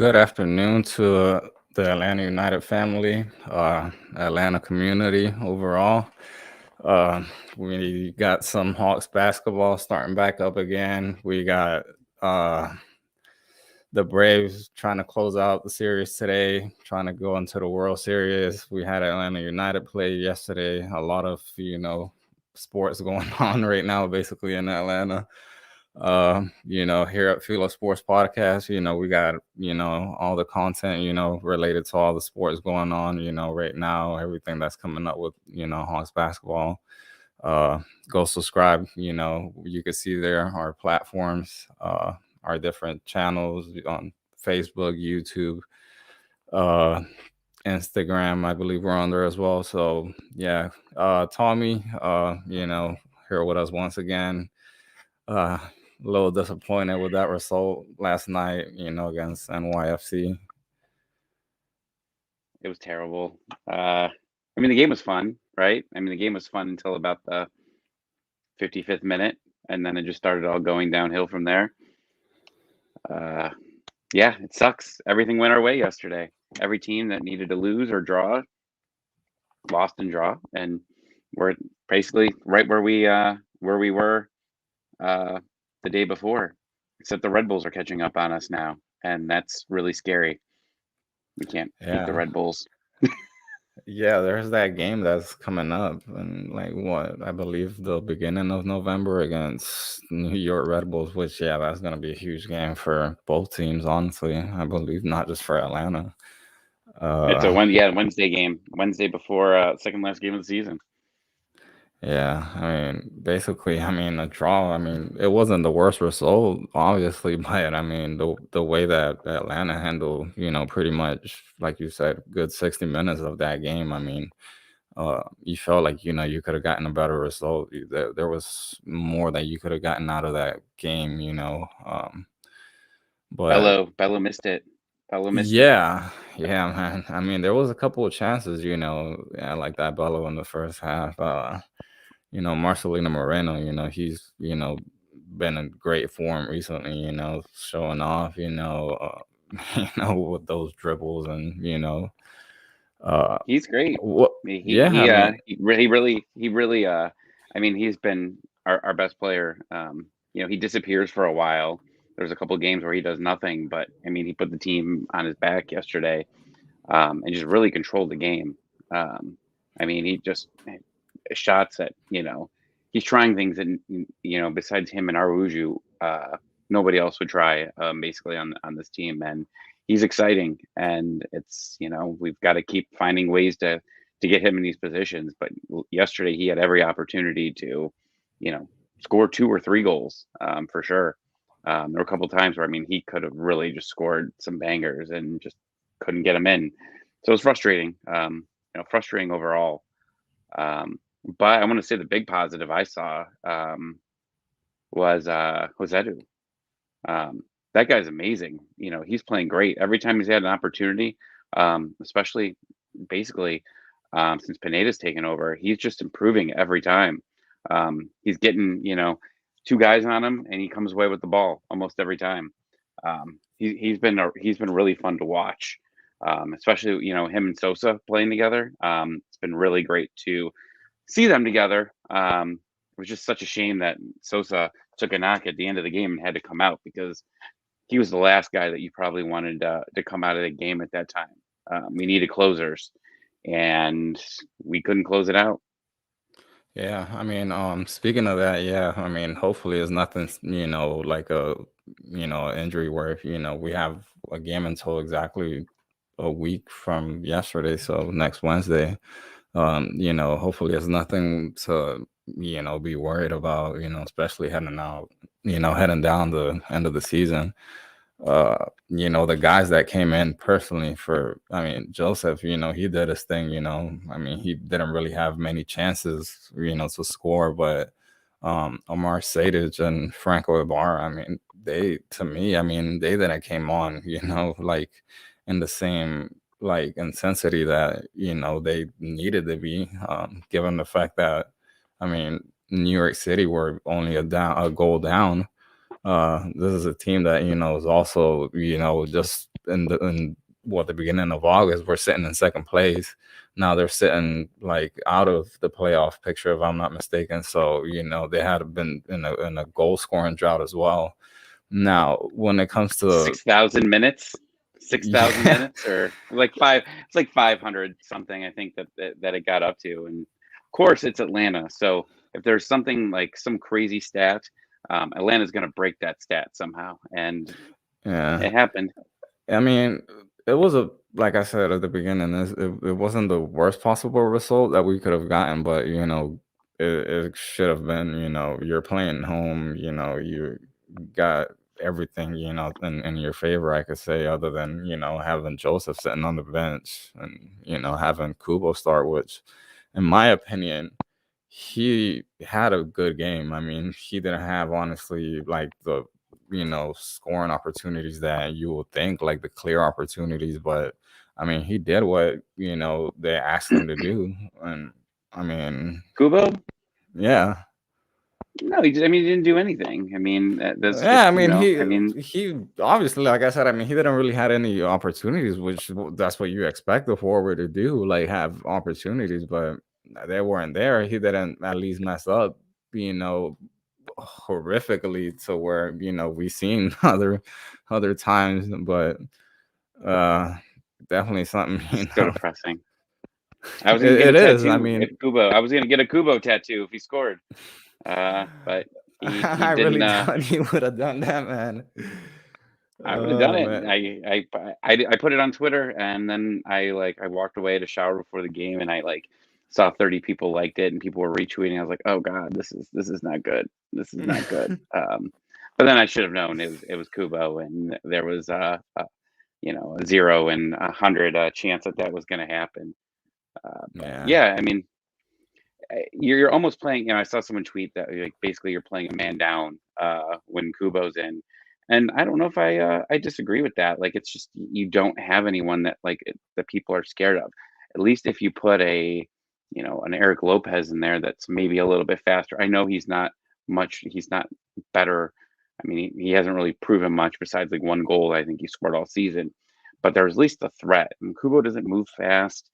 Good afternoon to the Atlanta United family, Atlanta community overall. Uh, we got some Hawks basketball starting back up again. We got uh, the Braves trying to close out the series today, trying to go into the World Series. We had Atlanta United play yesterday. A lot of, sports going on right now, basically in Atlanta. Here at FILA Sports Podcast, we got, all the content, related to all the sports going on, right now, everything that's coming up with, Hawks basketball. Uh, Go subscribe, you can see there our platforms, our different channels on Facebook, YouTube, uh, Instagram. I believe we're on there as well. So yeah, Tommy, here with us once again. A little disappointed with that result last night, against NYFC. It was terrible. The game was fun, right? The game was fun until about the 55th minute, and then it just started all going downhill from there. Yeah, it sucks. Everything went our way yesterday. Every team that needed to lose or draw lost and draw, and we're basically right where we were the day before, except the Red Bulls are catching up on us now, and that's really scary. We can't beat the Yeah. Red Bulls. Yeah, there's that game that's coming up and like what I believe the beginning of November against New York Red Bulls, which yeah, that's gonna be a huge game for both teams, honestly. I believe not just for Atlanta. It's Uh Wednesday game, Wednesday before second last game of the season. Yeah, basically, a draw. It wasn't the worst result, obviously, but the way that Atlanta handled, pretty much, like you said, good 60 minutes of that game. You felt like you could have gotten a better result. There was more that you could have gotten out of that game, but Bello missed it. Bello missed it. yeah, yeah, man. There was a couple of chances, yeah, like that Bello in the first half. Marcelino Moreno, he's, been in great form recently, showing off, with those dribbles and, uh, He's great. what, He yeah, he uh he really he's been our best player. He disappears for a while. There's a couple of games where he does nothing, but he put the team on his back yesterday, and just really controlled the game. He just shots that he's trying things that besides him and Aruju, nobody else would try, basically on this team, and he's exciting, and it's we've got to keep finding ways to get him in these positions. But yesterday he had every opportunity to score 2 or 3 goals, for sure. There were a couple of times where he could have really just scored some bangers and just couldn't get them in. So it's frustrating, frustrating overall. But I want to say the big positive I saw, was Edu. That guy's amazing. He's playing great every time he's had an opportunity. Especially basically, since Pineda's taken over, he's just improving every time. He's getting 2 guys on him, and he comes away with the ball almost every time. He's been really fun to watch. Especially him and Sosa playing together. It's been really great to see them together. It was just such a shame that Sosa took a knock at the end of the game and had to come out, because he was the last guy that you probably wanted to come out of the game at that time. We needed closers, and we couldn't close it out. yeah. Speaking of that, yeah, hopefully it's nothing, like a, injury where, we have a game until exactly a week from yesterday, so next Wednesday. Hopefully it's nothing to, be worried about, especially heading out, heading down the end of the season. The guys that came in personally for, Joseph, he did his thing, he didn't really have many chances, to score, but Omar Sadich and Franco Ibarra, they, to me, they didn't came on, like in the same like intensity that, they needed to be, given the fact that, New York City were only a goal down. This is a team that is also just the beginning of August we're sitting in second place. Now they're sitting like out of the playoff picture if I'm not mistaken. So they had been in a goal scoring drought as well. Now when it comes to 6,000 minutes, 6,000 yeah, minutes, or like five. It's like 500 something. I think that it got up to, and of course it's Atlanta. So if there's something like some crazy stat, Atlanta's going to break that stat somehow, and yeah. it happened. I mean, it was like I said at the beginning, it wasn't the worst possible result that we could have gotten, but it should have been. You're playing home. You got everything in your favor. I could say, other than having Joseph sitting on the bench and having Kubo start, which, in my opinion, he had a good game. I mean, he didn't have honestly like the scoring opportunities that you would think, like the clear opportunities, but I mean, he did what they asked him to do, and I mean, Kubo? yeah, No, I mean, he didn't do anything. I mean, that's yeah. just, I mean, I mean, he obviously, like I said, I mean, he didn't really had any opportunities, which that's what you expect the forward to do, like have opportunities, but they weren't there. He didn't at least mess up, you know, horrifically to where we've seen other times, but uh definitely something. so depressing. I was gonna get a It is. I tattoo if mean, Kubo. I was gonna get a Kubo tattoo if he scored. But he I didn't. really thought he would have done that, man. I would have done Oh it. man. I put it on Twitter, and then I walked away to shower before the game, and I like saw 30 people liked it, and people were retweeting. I was like, oh god, this is not good. This is not good. But then I should have known it was Kubo, and there was a 0 and 100 chance that was going to happen. But Yeah. yeah, I mean, you're almost playing. I saw someone tweet that like basically you're playing a man down when Kubo's in, and I don't know if I disagree with that. Like it's just you don't have anyone that that people are scared of. At least if you put an Eric Lopez in there that's maybe a little bit faster. I know he's not much. He's not better. I mean, he hasn't really proven much besides like one goal I think he scored all season. But there's at least a threat. And Kubo doesn't move fast.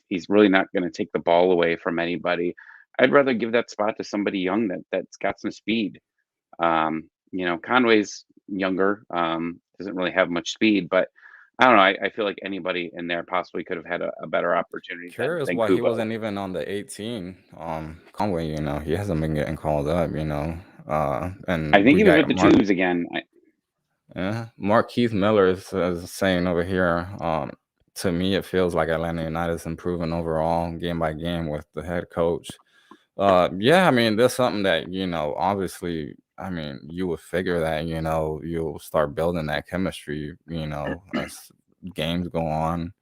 He's really not going to take the ball away from anybody. I'd rather give that spot to somebody young that's got some speed. Conway's younger, doesn't really have much speed, but I don't know. I feel like anybody in there possibly could have had a better opportunity than Curious than why he Kubo. wasn't even on the 18. Conway, he hasn't been getting called up, I and think we he was got with the twos again. Yeah, Mark Keith Miller is saying over here. To me, it feels like Atlanta United is improving overall, game by game, with the head coach. Yeah, I mean, there's something that obviously, I mean, you would figure that you'll start building that chemistry, as games go on.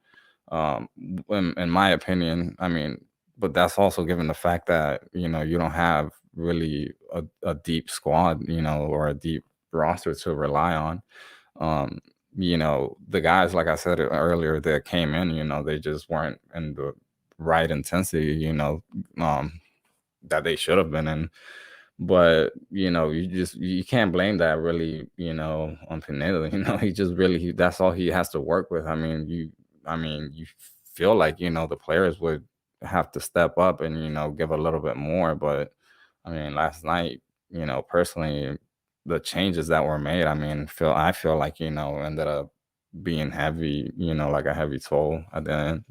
In my opinion, I mean, but that's also given the fact that you don't have really a deep squad, or a deep roster to rely on. um the guys, like I said earlier, that came in, they just weren't in the right intensity, um that they should have been in. But you can't blame that really, on Pineda. He just really, that's all he has to work with. I mean, you feel like the players would have to step up and give a little bit more. But I mean, last night, personally, the changes that were made, I feel like ended up being heavy, like a heavy toll at the end.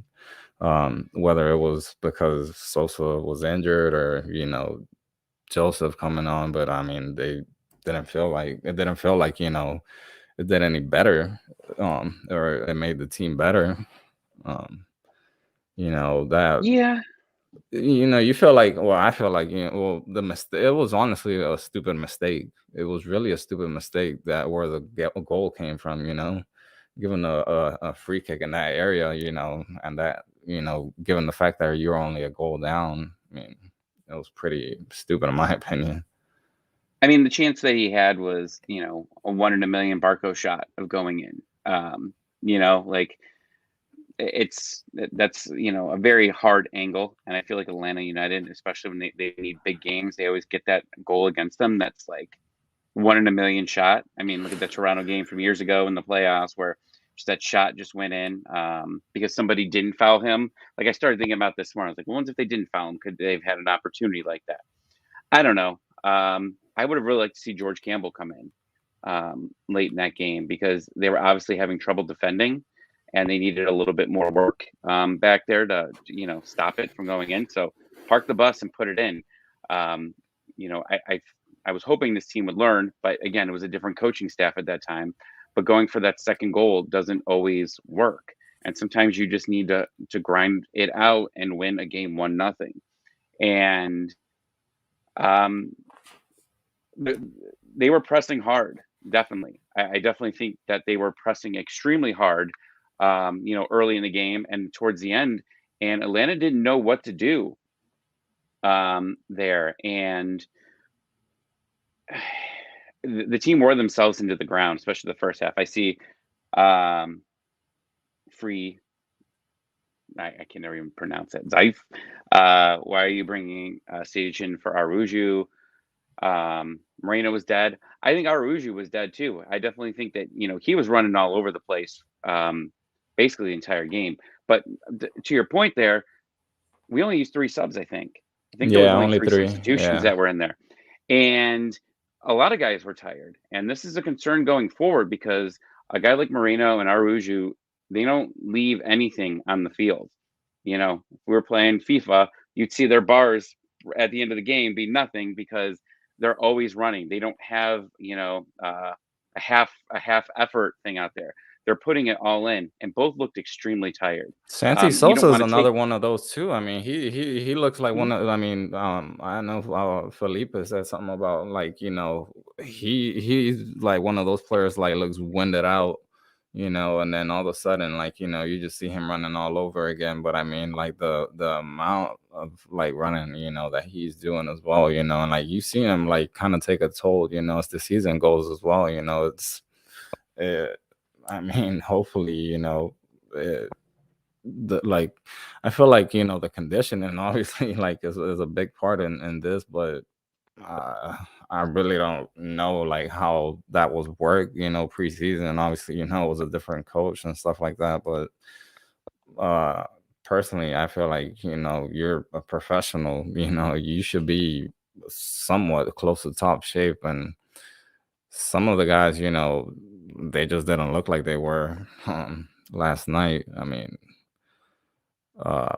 Whether it was because Sosa was injured, or Joseph coming on, but I mean, it didn't feel like it did any better, or it made the team better. Um, that Yeah, you feel like, well, I feel like, well, the mistake, it was honestly a stupid mistake. It was really a stupid mistake, that where the goal came from. Given a free kick in that area, and that, given the fact that you're only a goal down. I mean, it was pretty stupid in my opinion. I mean the chance that he had was a 1 in a million Barco shot of going in. Like that's a very hard angle, and I feel like Atlanta United, especially when they need big games, they always get that goal against them that's like 1 in a million shot. I mean, look at the Toronto game from years ago in the playoffs where just that shot just went in because somebody didn't foul him. Like I started thinking about this morning. I was like, well, if they didn't foul him, could they have had an opportunity like that? I don't know. I would have really liked to see George Campbell come in late in that game because they were obviously having trouble defending and they needed a little bit more work back there to stop it from going in. So park the bus and put it in. I was hoping this team would learn, but again, it was a different coaching staff at that time. But going for that second goal doesn't always work, and sometimes you just need to grind it out and win a game 1-0. And they were pressing hard. Definitely, I definitely think that they were pressing extremely hard. Early in the game and towards the end, and Atlanta didn't know what to do there, and the team wore themselves into the ground, especially the first half. I see free. I can never even pronounce it. Zaif. Why are you bringing Sage in for Aruju? Moreno was dead. I think Aruju was dead too. I definitely think that he was running all over the place, basically the entire game. But to your point, there, we only used 3 subs. I think there was only only 3 3. substitutions that were in there, and a lot of guys were tired. And this is a concern going forward because a guy like Moreno and Aruju, they don't leave anything on the field. If we were playing FIFA, you'd see their bars at the end of the game be nothing because they're always running. They don't have, a half effort thing out there. They're putting it all in, and both looked extremely tired. Santi You don't Sosa is want to take. another one of those too. I mean, he looks like one of. I mean, I know Felipe said something about like he's like one of those players like looks winded out, and then all of a sudden like you just see him running all over again. But I mean, like the amount of like running that he's doing as well, and like you see him like kind of take a toll, as the season goes as well. It's. I mean, hopefully, like I feel like the conditioning obviously like is a big part in this, but I really don't know like how that was worked preseason. Obviously it was a different coach and stuff like that, but personally I feel like you're a professional, you should be somewhat close to top shape, and some of the guys they just didn't look like they were last night. I mean, uh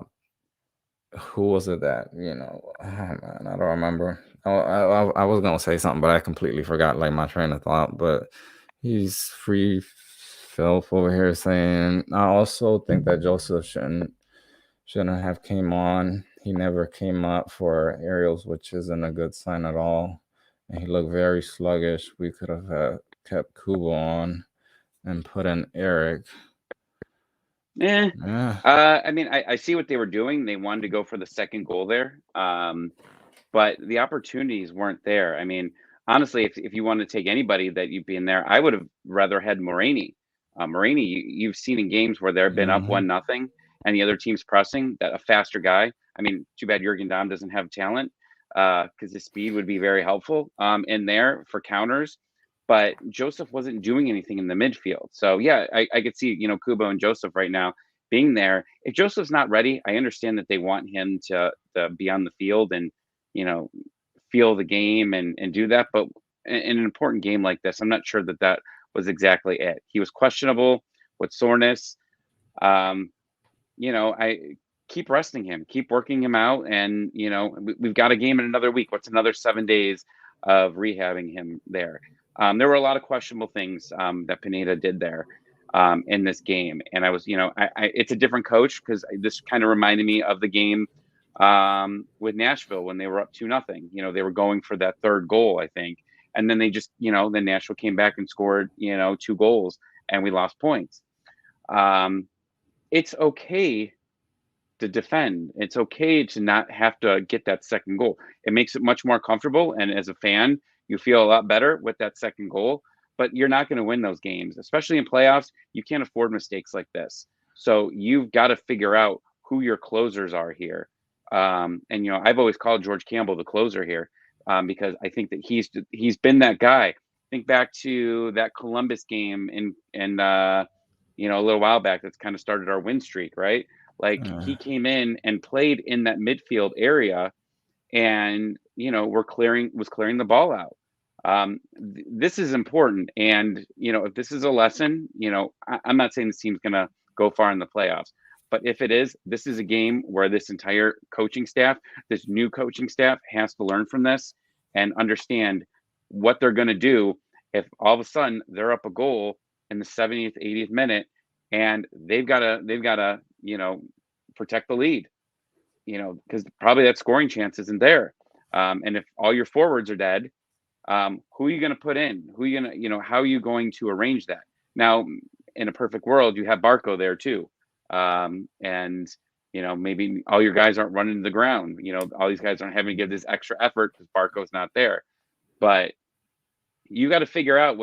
who was it that man, I don't remember. I was gonna say something, but I completely forgot like my train of thought. But he's free Philp over here saying, I also think that Joseph shouldn't have came on. He never came up for Ariel's, which isn't a good sign at all, and he looked very sluggish. We could have kept Kubo on and put in Eric. Yeah. I mean, I see what they were doing. They wanted to go for the second goal there, but the opportunities weren't there. I mean, honestly, if you want to take anybody that you've been there, I would have rather had Moreni. Moreni, you've seen in games where they've been up 1-0 and the other team's pressing, that a faster guy. I mean, too bad Jurgen Damm doesn't have talent because his speed would be very helpful in there for counters. But Joseph wasn't doing anything in the midfield. So yeah, I could see, Kubo and Joseph right now being there. If Joseph's not ready, I understand that they want him to be on the field and, feel the game and do that. But in an important game like this, I'm not sure that was exactly it. He was questionable with soreness. I keep resting him, keep working him out. And, we've got a game in another week. What's another 7 days of rehabbing him there? There were a lot of questionable things that Pineda did there in this game. And I was, it's a different coach because this kind of reminded me of the game with Nashville when they were up 2-0. They were going for that third goal, I think. And then they just, then Nashville came back and scored, 2 goals and we lost points. It's okay to defend. It's okay to not have to get that second goal. It makes it much more comfortable. And as a fan, you feel a lot better with that second goal, but you're not going to win those games, especially in playoffs. You can't afford mistakes like this. So you've got to figure out who your closers are here. And, I've always called George Campbell the closer here because I think that he's been that guy. think back to that Columbus game in a little while back. That's kind of started our win streak, right? Like he came in and played in that midfield area, and was clearing the ball out. This is important, and if this is a lesson, I'm not saying this team's gonna go far in the playoffs, but if it is, this is a game where this entire coaching staff, this new coaching staff, has to learn from this and understand what they're going to do if all of a sudden they're up a goal in the 70th, 80th minute, and they've got to protect the lead, because probably that scoring chance isn't there. And if all your forwards are dead, who are you going to put in? Who are you going to, how are you going to arrange that? Now, in a perfect world, you have Barco there too. And, maybe all your guys aren't running to the ground. All these guys aren't having to give this extra effort because Barco's not there. But you got to figure out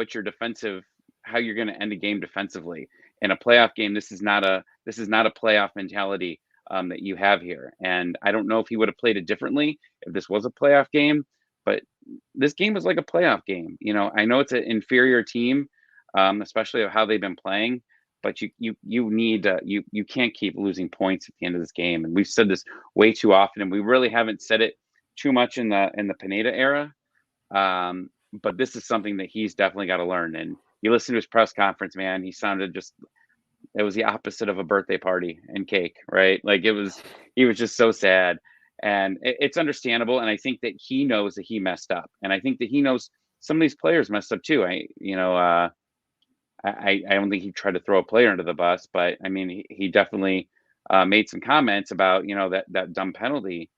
how you're going to end a game defensively. In a playoff game, this is not a playoff mentality that you have here. And I don't know if he would have played it differently if this was a playoff game, but this game was like a playoff game. I know it's an inferior team, especially of how they've been playing, but you need you can't keep losing points at the end of this game. And we've said this way too often, and we really haven't said it too much in the Pineda era. But this is something that he's definitely got to learn. And you listen to his press conference, man, he sounded it was the opposite of a birthday party and cake, right? Like he was just so sad. And it's understandable. And I think that he knows that he messed up. And I think that he knows some of these players messed up too. I don't think he tried to throw a player under the bus, but I mean, he definitely made some comments about, that dumb penalty,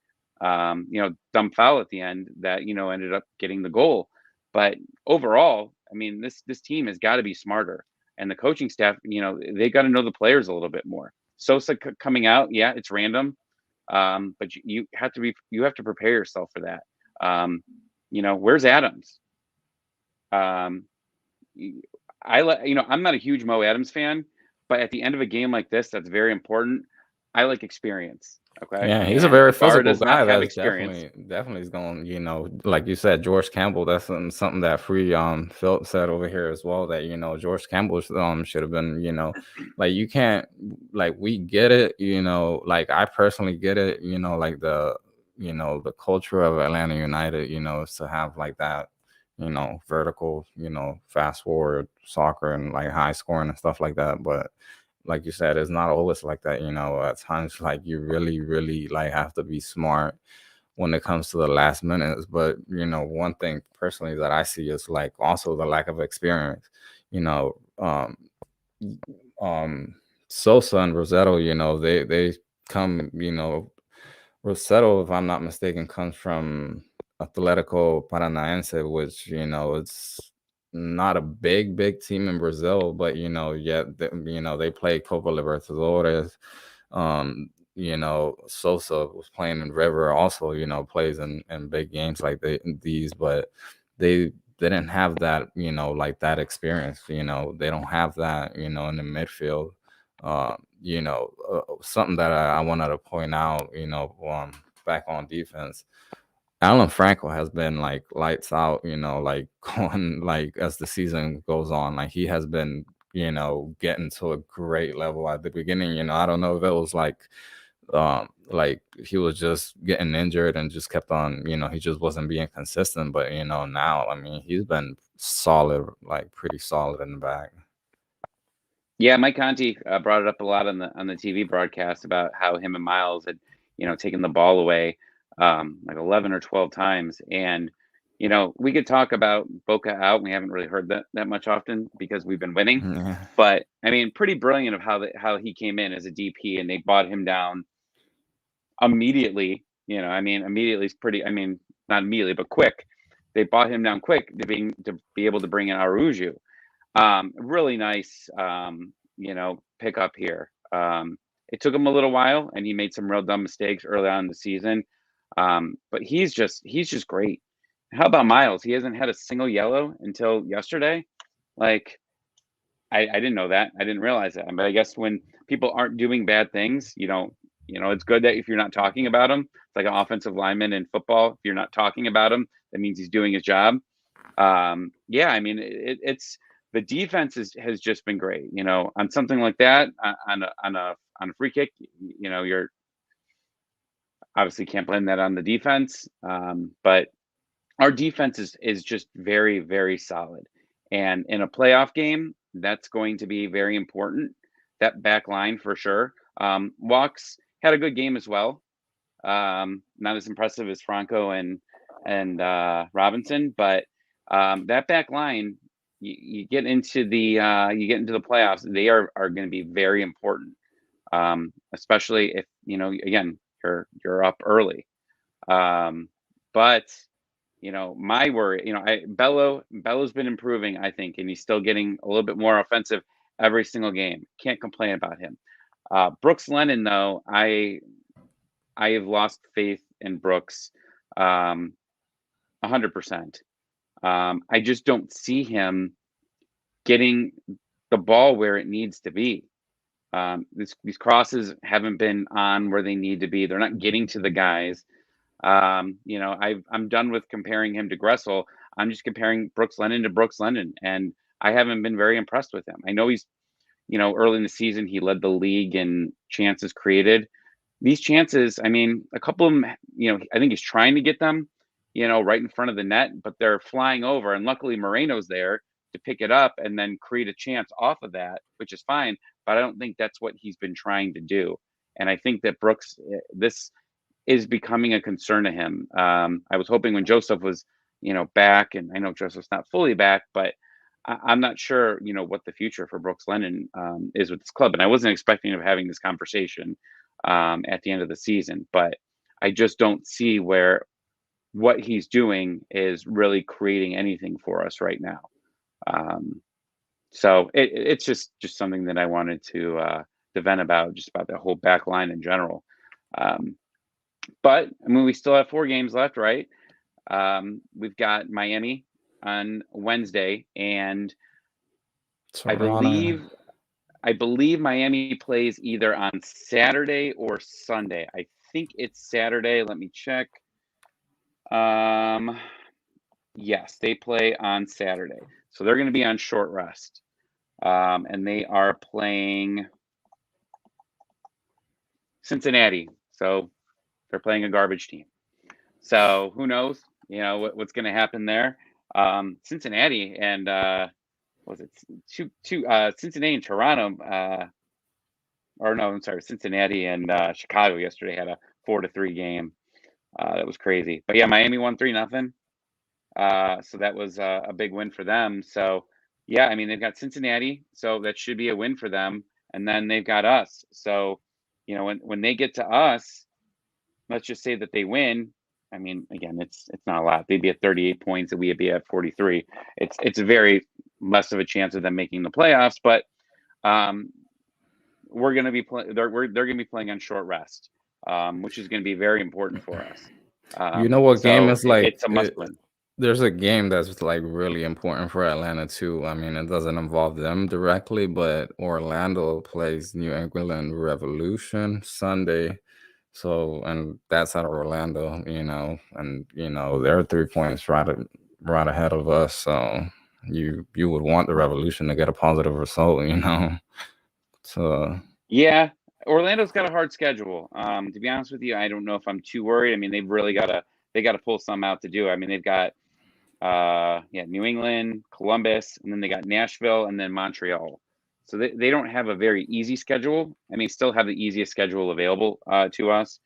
dumb foul at the end that, ended up getting the goal. But overall, I mean, this team has got to be smarter, and the coaching staff, they got to know the players a little bit more. Sosa coming out, yeah, it's random, but you have to prepare yourself for that. Where's Adams? I'm not a huge Mo Adams fan, but at the end of a game like this, that's very important. I like experience. Okay. Yeah, he's a And very Ibarra physical does not guy. have That's experience. definitely is going. Like you said, George Campbell. That's something that Free Philip said over here as well. That George Campbell should have been. Like you can't, like we get it. Like I personally get it. Like the culture of Atlanta United. Is to have like that. Vertical. Fast forward soccer and like high scoring and stuff like that. But like you said, it's not always like that. At times, like you really, really like have to be smart when it comes to the last minutes. But one thing personally that I see is like also the lack of experience. You know, um, Sosa and Rossetto. They come. Rossetto, if I'm not mistaken, comes from Atletico Paranaense, which it's not a big team in Brazil, but yet they play Copa Libertadores. Sosa was playing in River, also plays in big games like these, but they didn't have that like that experience. They don't have that in the midfield. Something that I wanted to point out, back on defense. Alan Franco has been like lights out, like going like as the season goes on. Like he has been, getting to a great level at the beginning. I don't know if it was like he was just getting injured and just kept on, he just wasn't being consistent. But now I mean he's been solid, like pretty solid in the back. Yeah, Mike Conti brought it up a lot on the TV broadcast about how him and Miles had, taken the ball away like 11 or 12 times. And, we could talk about Boca out. We haven't really heard that much often because we've been winning. Yeah. But I mean, pretty brilliant of how he came in as a DP, and they bought him down immediately. Immediately is pretty. I mean, not immediately, but quick. They bought him down quick to be able to bring in Araujo. Really nice, pick up here. It took him a little while, and he made some real dumb mistakes early on in the season. But he's just great. How about Miles? He hasn't had a single yellow until yesterday. Like, I didn't know that. I didn't realize that. But I guess when people aren't doing bad things, it's good that if you're not talking about them, it's like an offensive lineman in football. If you're not talking about him, that means he's doing his job. Yeah, I mean, it's the defense has just been great. On something like that, on a free kick, you're obviously can't blame that on the defense. But our defense is just very, very solid. And in a playoff game, that's going to be very important. That back line for sure. Walks had a good game as well. Not as impressive as Franco and Robinson, but that back line, you get into the playoffs, they are going to be very important, especially if again you're up early. But my worry, Bello's been improving, I think, and he's still getting a little bit more offensive every single game. Can't complain about him. Brooks Lennon, though, I have lost faith in Brooks, 100%. I just don't see him getting the ball where it needs to be. These crosses haven't been on where they need to be. They're not getting to the guys. I'm done with comparing him to Gressel. I'm just comparing Brooks Lennon to Brooks Lennon, and I haven't been very impressed with him. I know he's, early in the season, he led the league in chances created. These chances, I mean, a couple of them, I think he's trying to get them, right in front of the net, but they're flying over. And luckily Moreno's there to pick it up and then create a chance off of that, which is fine. But I don't think that's what he's been trying to do. And I think that Brooks, this is becoming a concern to him. I was hoping when Joseph was, back, and I know Joseph's not fully back, but I'm not sure, what the future for Brooks Lennon is with this club. And I wasn't expecting of having this conversation at the end of the season, but I just don't see where what he's doing is really creating anything for us right now. So it's just something that I wanted to vent about, just about the whole back line in general. But I mean, we still have 4 games left, right? We've got Miami on Wednesday, and Toronto. I believe Miami plays either on Saturday or Sunday. I think it's Saturday. Let me check. Yes, they play on Saturday. So they're going to be on short rest. And they are playing Cincinnati. So they're playing a garbage team. So who knows, what's going to happen there. Cincinnati and was it Cincinnati and Toronto, or no, I'm sorry, Cincinnati and Chicago yesterday had a 4-3 game. That was crazy. But yeah, Miami won 3-0. So that was a big win for them. So yeah, I mean, they've got Cincinnati, so that should be a win for them. And then they've got us. So, when they get to us, let's just say that they win. I mean, again, it's not a lot. They'd be at 38 points and we'd be at 43. It's very less of a chance of them making the playoffs, but we're going to be they're going to be playing on short rest, which is going to be very important for us. You know what game So is like? it's a must win. There's a game that's like really important for Atlanta too. I mean, it doesn't involve them directly, but Orlando plays New England Revolution Sunday. So, and that's out of Orlando, and they're 3 points right ahead of us. So you would want the Revolution to get a positive result, So Yeah, Orlando's got a hard schedule. To be honest with you, I don't know if I'm too worried. I mean, they've really got to pull some out to do. I mean, they've got New England, Columbus, and then they got Nashville and then Montreal. So they don't have a very easy schedule. I mean, still have the easiest schedule available to us,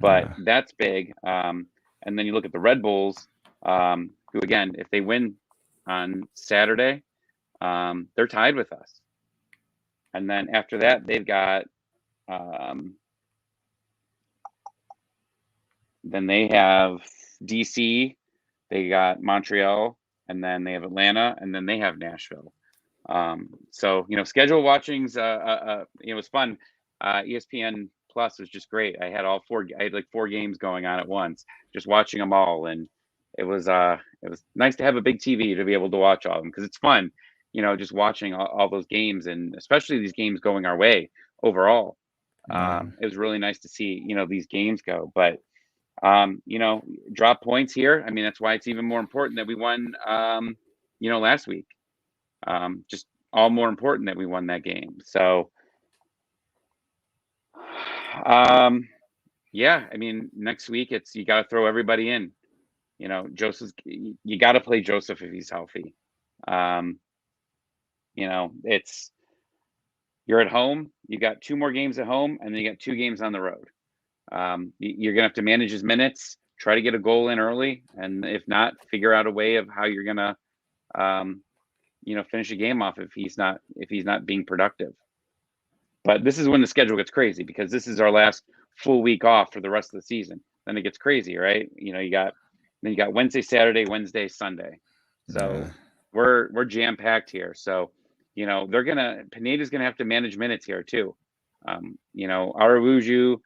but yeah. that's big. And then you look at the Red Bulls, who again, if they win on Saturday, they're tied with us. And then after that, they've got then they have DC, they got Montreal, and then they have Atlanta, and then they have Nashville. So schedule watching's it was fun. ESPN Plus was just great. I had like 4 games going on at once, just watching them all, and it was nice to have a big TV to be able to watch all of them, because it's fun, just watching all those games, and especially these games going our way overall. It was really nice to see these games go, but Drop points here. I mean, that's why it's even more important that we won, last week. Just all more important that we won that game. So, yeah, I mean, next week you got to throw everybody in. You got to play Joseph if he's healthy. You're at home. You got 2 more games at home, and then you got 2 games on the road. You're gonna have to manage his minutes, try to get a goal in early, and if not, figure out a way of how you're gonna, finish a game off if he's not being productive. But this is when the schedule gets crazy because this is our last full week off for the rest of the season. Then it gets crazy, right? You got Wednesday, Saturday, Wednesday, Sunday. So we're jam packed here. So Pineda's gonna have to manage minutes here too. Aravuju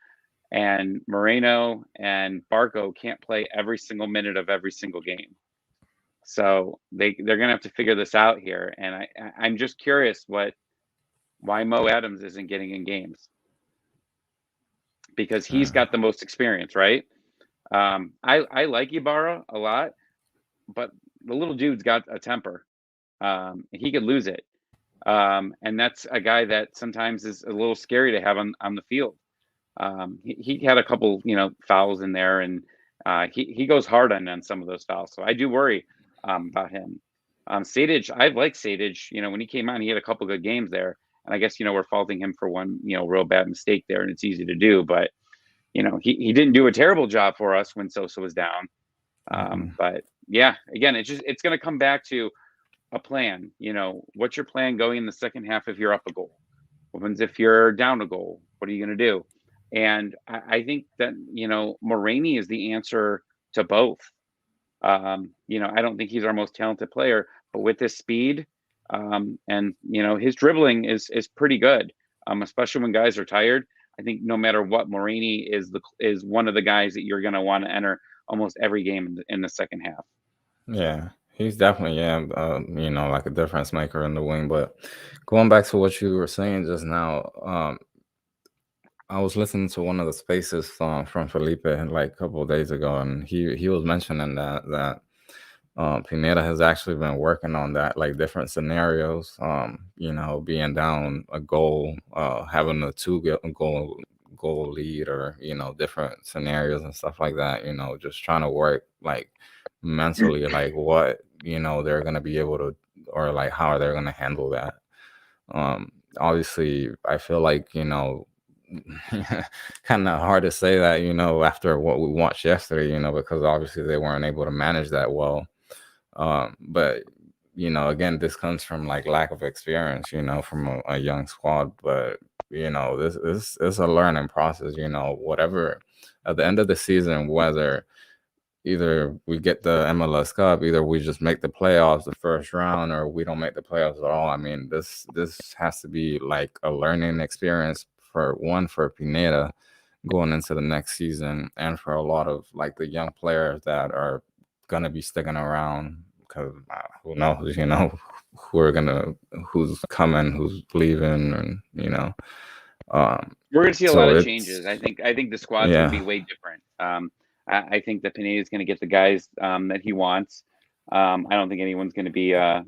and Moreno and Barco can't play every single minute of every single game. So they're gonna have to figure this out here. And I'm just curious why Mo Adams isn't getting in games. Because he's got the most experience, right? I like Ibarra a lot, but the little dude's got a temper. He could lose it. And that's a guy that sometimes is a little scary to have on the field. He had a couple, fouls in there, and he goes hard on some of those fouls. So I do worry about him. Sadich, I've liked Sadich. When he came on, he had a couple good games there, and I guess we're faulting him for one, real bad mistake there, and it's easy to do. But he didn't do a terrible job for us when Sosa was down. But yeah, again, it's going to come back to a plan. What's your plan going in the second half if you're up a goal? What happens if you're down a goal? What are you going to do? And I think that, Moreni is the answer to both. I don't think he's our most talented player, but with his speed and, his dribbling is pretty good, especially when guys are tired. I think no matter what, Moreni is one of the guys that you're going to want to enter almost every game in the second half. Yeah, he's definitely like a difference maker in the wing. But going back to what you were saying just now, I was listening to one of the spaces from Felipe like a couple of days ago, and he was mentioning that Pineda has actually been working on that, like different scenarios. Being down a goal, having a goal lead, or different scenarios and stuff like that. Just trying to work like mentally, like what they're gonna be able to, or like how they're gonna handle that. Obviously, I feel like kind of hard to say that after what we watched yesterday, because obviously they weren't able to manage that well. But again, this comes from like lack of experience, from a young squad. But this is a learning process. Whatever at the end of the season, whether either we get the MLS Cup, either we just make the playoffs the first round, or we don't make the playoffs at all. I mean, this has to be like a learning experience for Pineda going into the next season, and for a lot of like the young players that are gonna be sticking around, because who knows, who's coming, who's leaving, and we're going to see a so lot of it's changes. I think the squad's going to be way different. I think that Pineda is going to get the guys that he wants. I don't think anyone's going to be. I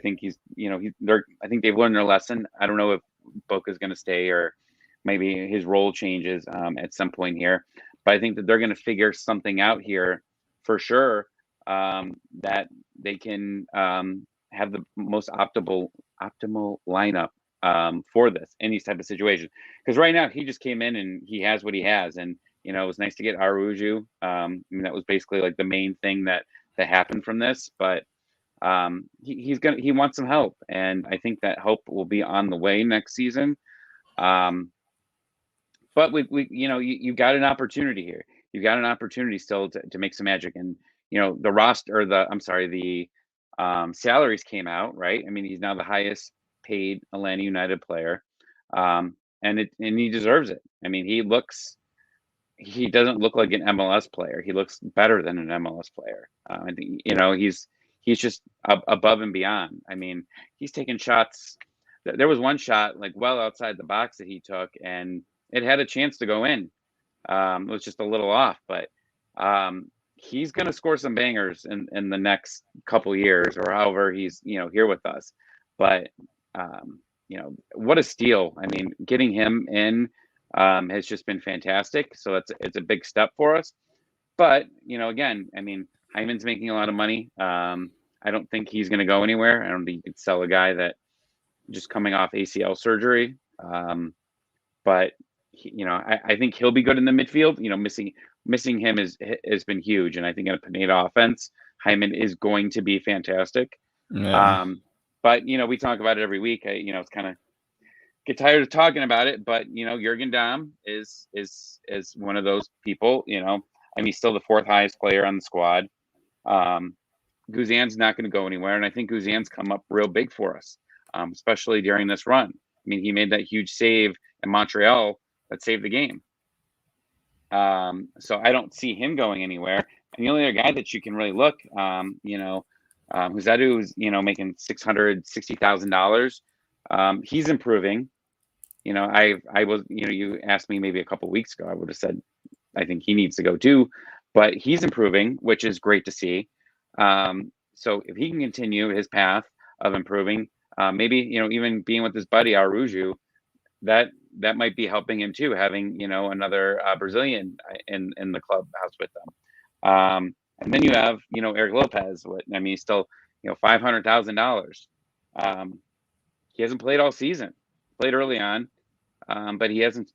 think I think they've learned their lesson. I don't know if Boca's going to stay, or maybe his role changes at some point here. But I think that they're going to figure something out here for sure, that they can have the most optimal lineup for this in these type of situations. Because right now he just came in and he has what he has, and it was nice to get Aruju. I mean, that was basically like the main thing that happened from this. But he wants some help, and I think that help will be on the way next season. But you got an opportunity here. You got an opportunity still to make some magic, and the roster, or the salaries came out, right? I mean, he's now the highest paid Atlanta United player, and he deserves it. I mean, he doesn't look like an MLS player. He looks better than an MLS player. I think he's just above and beyond. I mean, he's taking shots. There was one shot like well outside the box that he took, and it had a chance to go in. It was just a little off, but He's going to score some bangers in the next couple years, or however he's, here with us. But, what a steal. I mean, getting him in has just been fantastic. So it's a big step for us. But, again, I mean, Hyman's making a lot of money. I don't think he's going to go anywhere. I don't think you could sell a guy that just coming off ACL surgery. But I think he'll be good in the midfield. Missing him has been huge, and I think in a Pineda offense, Hyman is going to be fantastic. Yeah. But we talk about it every week. It's kind of get tired of talking about it. But Jurgen Damm is one of those people. He's still the fourth highest player on the squad. Guzan's not going to go anywhere, and I think Guzan's come up real big for us, especially during this run. I mean, he made that huge save in Montreal that saved the game. So I don't see him going anywhere. And the only other guy that you can really look, Huzedu is, making $660,000. He's improving. I was, you asked me maybe a couple of weeks ago, I would have said, I think he needs to go too, but he's improving, which is great to see. So if he can continue his path of improving, maybe, even being with his buddy, Aruju, that might be helping him too, having, another Brazilian in the clubhouse with them. And then you have, Eric Lopez, he's still, $500,000. He hasn't played all season, played early on, but he hasn't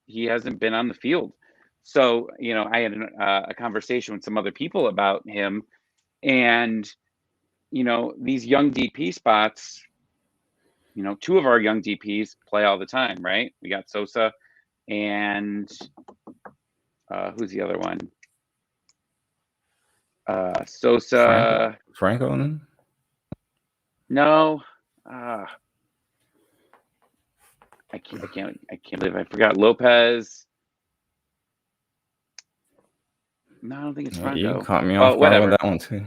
been on the field. So, I had a conversation with some other people about him, and, these young DP spots, two of our young DPs play all the time, right? We got Sosa and who's the other one? Sosa. Franco? No. I can't believe I forgot Lopez. No, I don't think it's Franco. You caught me off guard with that one too.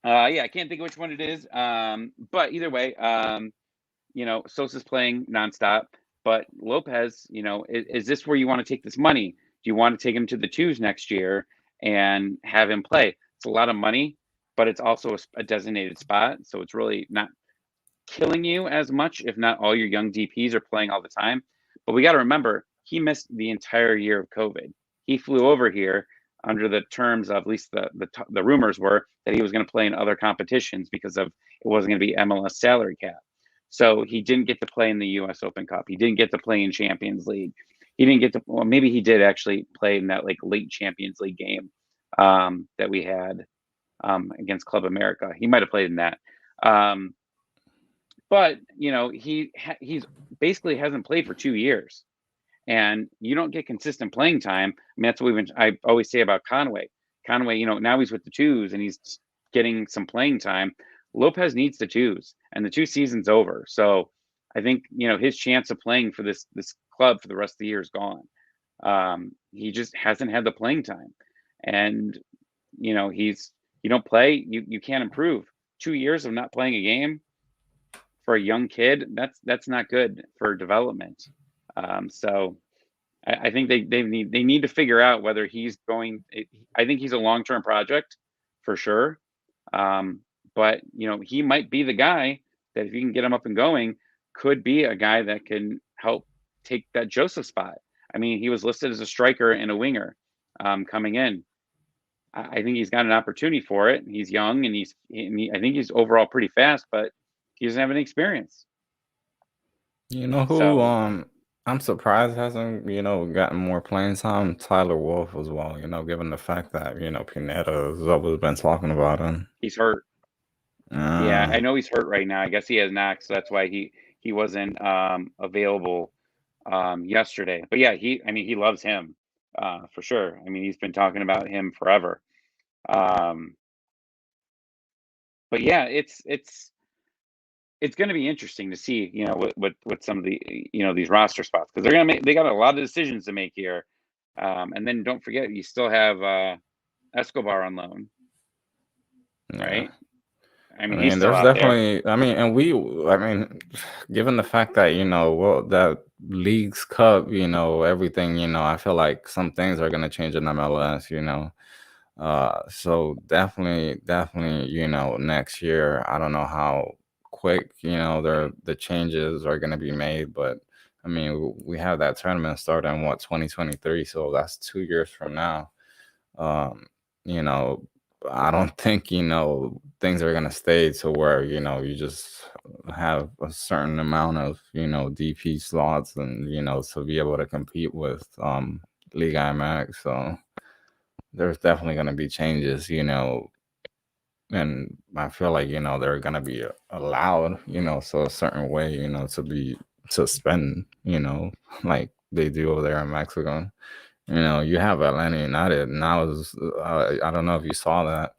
Yeah, I can't think of which one it is. But either way, Sosa's playing nonstop. But Lopez, is this where you want to take this money? Do you want to take him to the twos next year and have him play? It's a lot of money, but it's also a designated spot. So it's really not killing you as much if not all your young DPs are playing all the time. But we got to remember, he missed the entire year of COVID. He flew over here under the terms of, at least the rumors were, that he was going to play in other competitions because of it wasn't going to be MLS salary cap. So he didn't get to play in the US Open Cup. He didn't get to play in Champions League. He didn't get to, well, maybe he did actually play in that like late Champions League game that we had against Club America. He might have played in that. But, he's basically hasn't played for 2 years. And you don't get consistent playing time. I mean, that's what I always say about Conway. Conway, now he's with the twos and he's getting some playing time. Lopez needs the twos, and the two season's over. So I think, his chance of playing for this club for the rest of the year is gone. He just hasn't had the playing time. And, you don't play, you can't improve. 2 years of not playing a game for a young kid, that's not good for development. So I think they need to figure out whether he's going. I think he's a long-term project for sure. But he might be the guy that, if you can get him up and going, could be a guy that can help take that Joseph spot. I mean, he was listed as a striker and a winger coming in. I think he's got an opportunity for it. He's young and I think he's overall pretty fast, but he doesn't have any experience. You know who? So, I'm surprised hasn't gotten more playing time. Tyler Wolf as well. Given the fact that Pineda has always been talking about him. He's hurt. Yeah, I know he's hurt right now. I guess he has knock, so that's why he wasn't available yesterday. But yeah, he loves him for sure. I mean, he's been talking about him forever. But yeah, it's going to be interesting to see, what some of the these roster spots, because they got a lot of decisions to make here. And then don't forget, you still have Escobar on loan, right? I I mean, he's mean, still there's out there. definitely. I mean, given the fact that well, that League's Cup, everything, I feel like some things are gonna change in MLS. So definitely, next year, I don't know how quick, the changes are gonna be made, but I mean, we have that tournament starting in 2023, so that's 2 years from now. Um, you know, I don't think, things are gonna stay to where, you just have a certain amount of, DP slots and, to be able to compete with Liga MX. So there's definitely gonna be changes, and I feel like, they're gonna be allowed, so a certain way, to spend, like they do over there in Mexico. You have Atlanta United, and I don't know if you saw that.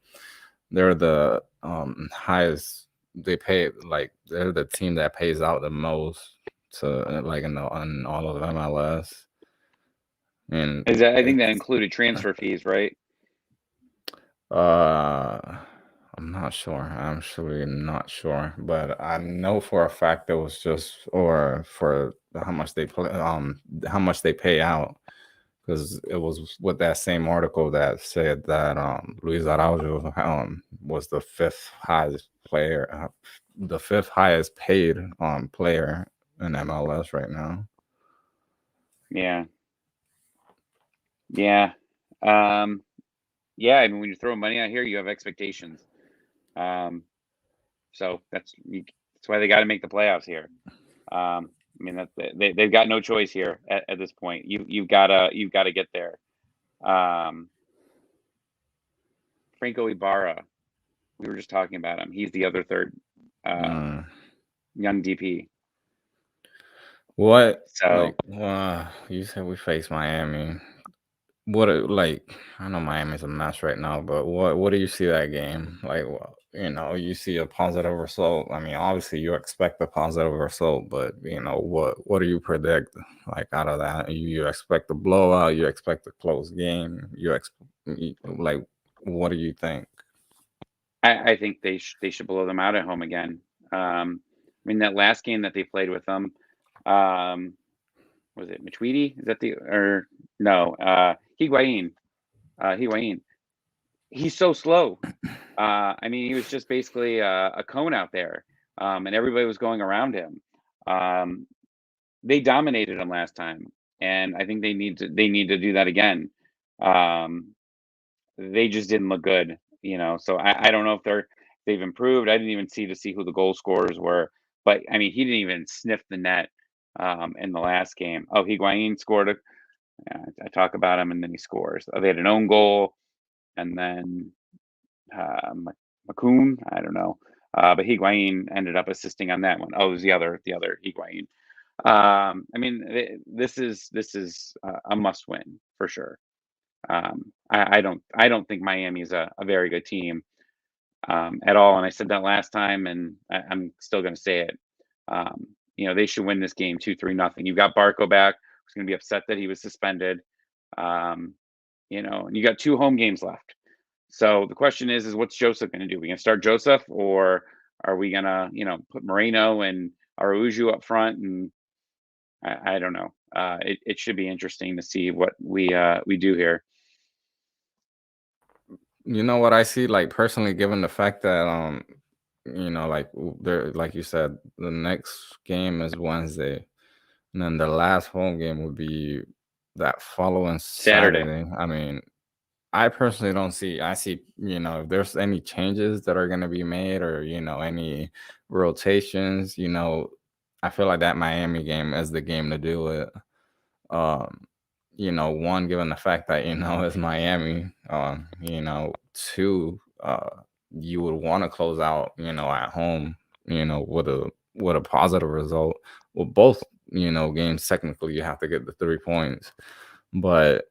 They're the highest. They pay like they're the team that pays out the most to like in all of MLS. And I think that it's included transfer fees, right? uh, I'm not sure. I'm actually not sure, but I know for a fact it was just or for how much they play, how much they pay out. Because it was with that same article that said that Luis Araujo was the fifth highest player, the fifth highest paid player in MLS right now. Yeah, yeah, um, yeah. I mean, when you're throwing money out here, you have expectations. Um, so that's why they got to make the playoffs here. I mean, they've got no choice here at this point. You've gotta get there. Um, Franco Ibarra, we were just talking about him. He's the other third uh, Mm. young DP. What So like you said we face Miami. What like I know Miami's a mess right now, but what do you see that game like? You see a positive result. I mean, obviously you expect a positive result, but what do you predict like out of that? You expect a blowout? You expect a close game? Like what do you think? I think they should blow them out at home again. I mean, that last game that they played with them, um, was it Matuidi? Is that the or no? Higuain. Higuain. He's so slow. I mean, he was just basically a cone out there, and everybody was going around him. Um, they dominated him last time, and I think they need to do that again. Um, they just didn't look good, So I don't know if they've improved. I didn't even see who the goal scorers were, but I mean, he didn't even sniff the net in the last game. Oh, Higuain scored I talk about him, and then he scores. They had an own goal, and then McCoon, I don't know. But Higuain ended up assisting on that one. Oh, it was the other Higuain. I mean, this is a must win for sure. I don't think Miami is a very good team at all, and I said that last time, and I'm still going to say it. They should win this game 2-3-0. You've got Barco back, who's going to be upset that he was suspended. Um, and you got 2 home games left. So the question is what's Joseph going to do? We going to start Joseph, or are we going to, put Moreno and Araujo up front? And I don't know. It should be interesting to see what we do here. You know what I see, like personally, given the fact that like there, like you said, the next game is Wednesday, and then the last home game would be that following Saturday. Saturday. I mean, I personally don't see. I see, if there's any changes that are going to be made or any rotations, I feel like that Miami game is the game to do it. Um, one, given the fact that it's Miami. Two, you would want to close out, at home, with a positive result. Well, both games technically you have to get the 3 points, but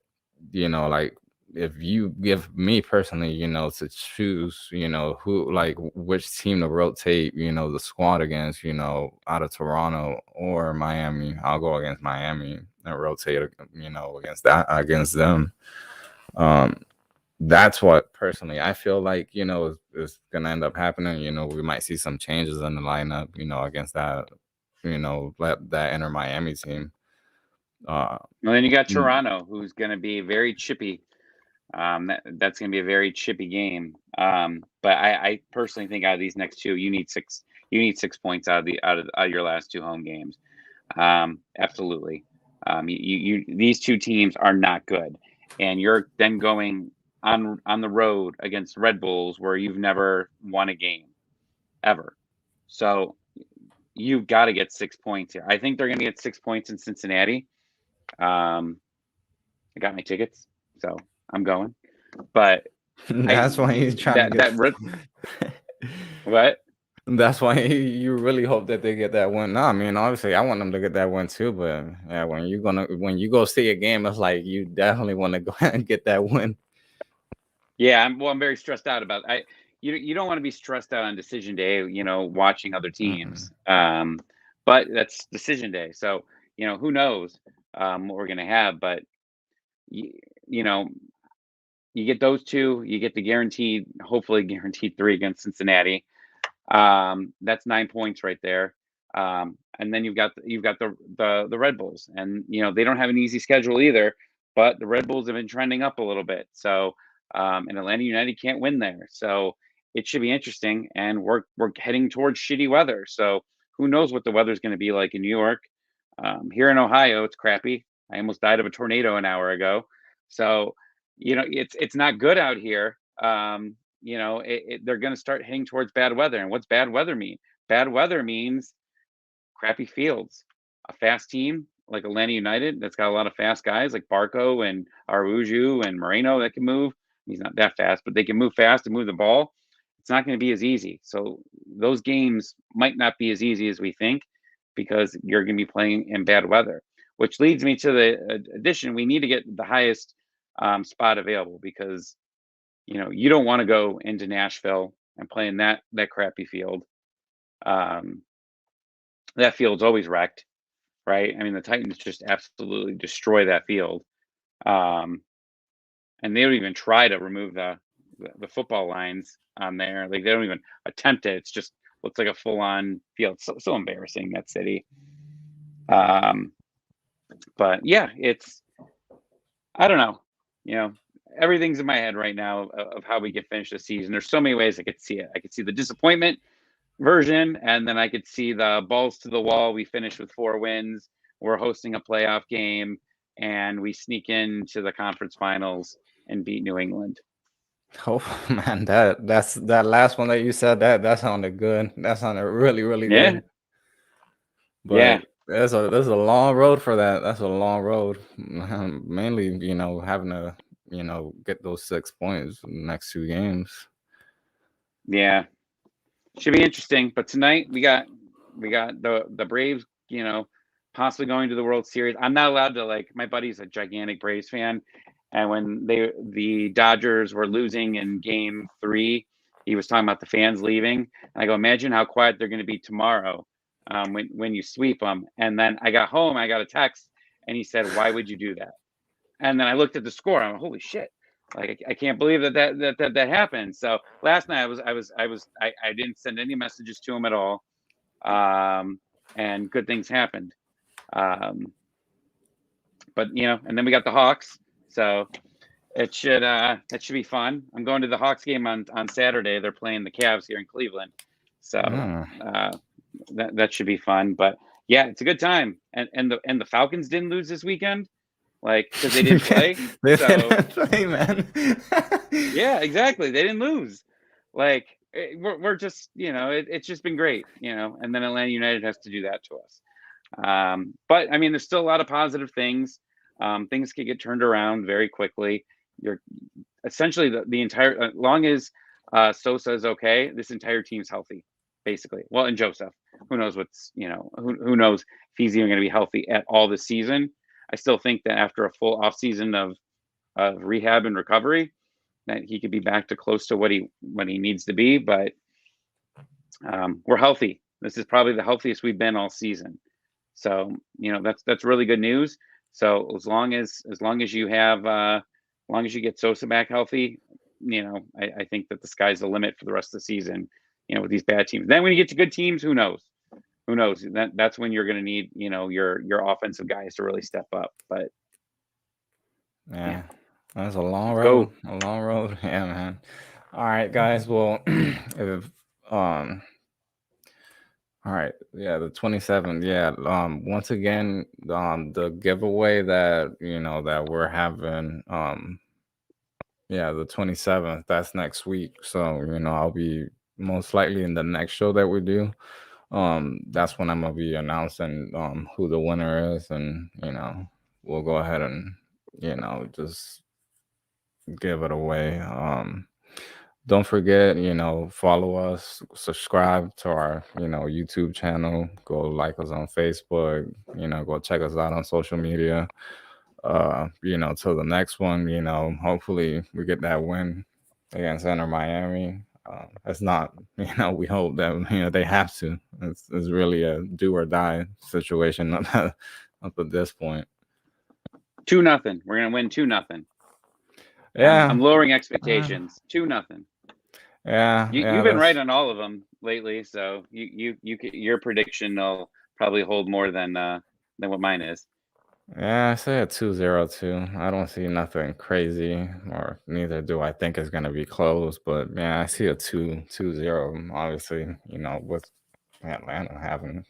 like if you give me personally, to choose, who like which team to rotate, the squad against, out of Toronto or Miami, I'll go against Miami and rotate, against them. Um, that's what personally I feel like, is gonna end up happening. We might see some changes in the lineup, against that, that Inter Miami team. Well, then you got Mm, Toronto, who's going to be very chippy. That's going to be a very chippy game. But I personally think out of these next two, you need 6. You need 6 points out of your last 2 home games. Absolutely. These two teams are not good, and you're then going on the road against Red Bulls where you've never won a game ever. So you've got to get 6 points here. I think they're going to get 6 points in Cincinnati. I got my tickets, so I'm going. But that's why he's trying to what? That's why you really hope that they get that win. No, I mean, obviously, I want them to get that win too. But yeah, when you go see a game, it's like you definitely want to go ahead and get that win. Yeah, I'm very stressed out about. You don't want to be stressed out on decision day. Watching other teams. But that's decision day, so who knows what we're gonna have. But you know, you get those two, you get the hopefully guaranteed 3 against Cincinnati. That's 9 points right there. And then you've got the Red Bulls, and they don't have an easy schedule either. But the Red Bulls have been trending up a little bit, so and Atlanta United can't win there, so it should be interesting. And we're heading towards shitty weather, so who knows what the weather's going to be like in New York. Here in Ohio, it's crappy. I almost died of a tornado an hour ago, so it's not good out here. They're going to start heading towards bad weather. And what's bad weather mean? Bad weather means crappy fields. A fast team like Atlanta United that's got a lot of fast guys like Barco and Aruju and Moreno that can move. He's not that fast, but they can move fast and move the ball. It's not going to be as easy. So those games might not be as easy as we think because you're going to be playing in bad weather, which leads me to the addition. We need to get the highest spot available because you don't want to go into Nashville and play in that crappy field. That field's always wrecked, right? I mean, the Titans just absolutely destroy that field, and they don't even try to remove the football lines on there. Like they don't even attempt it. It's just looks like a full on field. So embarrassing, that city. But yeah, I don't know. Everything's in my head right now of how we could finish the season. There's so many ways I could see it. I could see the disappointment version, and then I could see the balls to the wall. We finish with 4 wins. We're hosting a playoff game, and we sneak into the conference finals and beat New England. Oh man, that's that last one that you said, that sounded good. That sounded really, really good. But Yeah. there's a long road for that. That's a long road. Mainly, having to, get those 6 points in the next 2 games. Yeah. Should be interesting. But tonight we got the Braves, possibly going to the World Series. I'm not allowed to, my buddy's a gigantic Braves fan. And when the Dodgers were losing in game 3, he was talking about the fans leaving. And I go, imagine how quiet they're going to be tomorrow when you sweep them. And then I got home, I got a text, and he said, why would you do that? And then I looked at the score. I'm like, holy shit. I can't believe that happened. So last night I didn't send any messages to him at all. And good things happened. But and then we got the Hawks. So that should be fun. I'm going to the Hawks game on Saturday. They're playing the Cavs here in Cleveland. So that should be fun. But yeah, it's a good time. And the Falcons didn't lose this weekend. Because they didn't play. Didn't play, man. Yeah, exactly. They didn't lose. We're just, it's just been great, and then Atlanta United has to do that to us. But I mean, there's still a lot of positive things. Things can get turned around very quickly. You're essentially the entire, as long as Sosa is okay, this entire team's healthy, basically. Well, and Joseph, who knows who knows if he's even going to be healthy at all this season. I still think that after a full off season of rehab and recovery, that he could be back to close to what he needs to be. But we're healthy. This is probably the healthiest we've been all season. So that's really good news. So as long as you have long as you get Sosa back healthy, I think that the sky's the limit for the rest of the season. With these bad teams. Then when you get to good teams, who knows? Who knows? That's when you're going to need your offensive guys to really step up. But yeah. That's a long let's road. go. A long road. Yeah, man. All right, guys. Well, if all right, yeah, the 27th. Yeah, once again, the giveaway that that we're having, yeah, the 27th. That's next week. So I'll be most likely in the next show that we do. That's when I'm gonna be announcing who the winner is, and we'll go ahead and just give it away. Don't forget, follow us, subscribe to our, YouTube channel, go like us on Facebook, go check us out on social media. Till the next one, hopefully we get that win against Inter Miami. It's not, we hope that, they have to. It's really a do or die situation up at this point. 2-0. We're gonna win 2-0. Yeah. I'm lowering expectations. 2-0. Yeah. You've been right on all of them lately, so your prediction will probably hold more than what mine is. Yeah, I say a 2-0 too. I don't see nothing crazy, or neither do I think it's gonna be close. But yeah, I see a 2-0. Obviously, with Atlanta having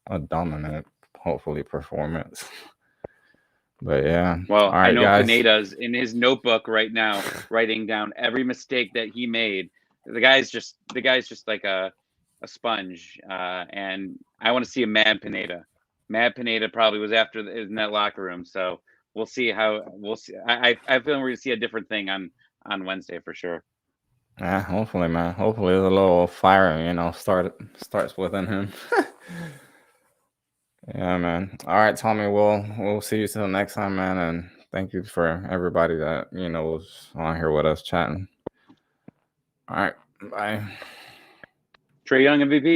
a dominant, hopefully, performance. But yeah. Well, all right, I know guys. Pineda's in his notebook right now, writing down every mistake that he made. The guy's just like a sponge, and I want to see a mad Pineda. Mad Pineda probably was in that locker room, so we'll see we'll see. I feel we're gonna see a different thing on Wednesday for sure. Yeah, hopefully, man. Hopefully, the little fire, starts within him. Yeah, man. All right, Tommy. We'll see you till next time, man. And thank you for everybody that was on here with us chatting. All right, bye. Trae Young MVP.